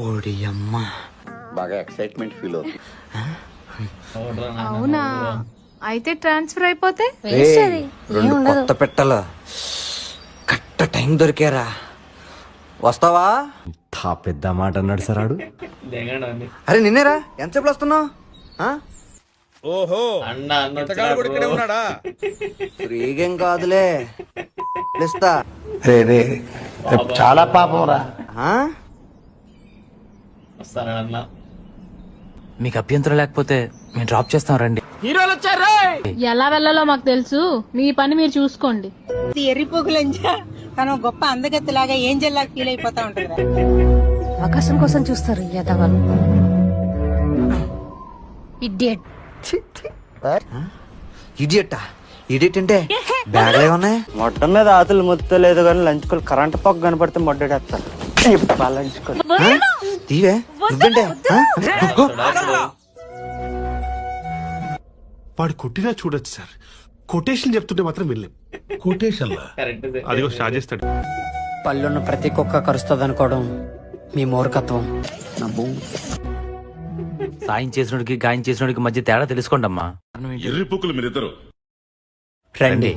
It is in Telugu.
ఓడి అమ్మ, బాగా ఎక్సైట్మెంట్ ఫీల్ అవుతుంది. అవునా? అయితే ట్రాన్స్ఫర్ అయిపోతే రెండు కొత్త పెట్టలు కట్ట టైం దొరికారా, వస్తావా? పెద్ద మాట అన్నాడు సార్ ఆడు. అరే నిన్నేరా, ఎంతసేపు వస్తున్నావు? ఓహో, ఇతగాడు కూడా ఇక్కడే ఉన్నాడా? ఫ్రీగేం కాదులే, పిలుస్తా. రే రే చాలా పాపం రా. ఆ? మీకు అభ్యంతరం లేకపోతే మేము డ్రాప్ చేస్తాం రండి. ఎలా వెళ్ళాలో మాకు తెలుసు, మీ పని మీరు చూసుకోండి. ఎర్రిపోగులంజా తను గొప్ప అందగత్తిలాగా ఏంజల్ లాగా ఫీల్ అయిపోతా ఉంటుంది. అవకాశం కోసం చూస్తారు యదవలు. ఇడియట్. ఇడియట్టా? ఇడియట్ అంటే బ్యాగ్లే ఉన్నాయి. మొట్ట మీద ఆతులు ముత్తలేదు కానీ లంచుకోలు కరెంట్ పక్క కనపడితే మొడ్డేస్తారు. తీవే నువ్వంటే వాడు కొట్టినా చూడొచ్చు సార్, కొటేషన్ చెప్తుంటే మాత్రం వెళ్ళాం. కొటేషన్ అదిగో స్టార్ట్ చేస్తాడు. పళ్ళున్న ప్రతి కుక్క కరుస్తుంది అనుకోవడం మీ మూర్ఖత్వం. సాయం చేసినోడికి గాయం చేసినోడికి మధ్య తేడా తెలుసుకోండి అమ్మా. ఎర్రి పుక్కులు మీరిద్దరు రండి.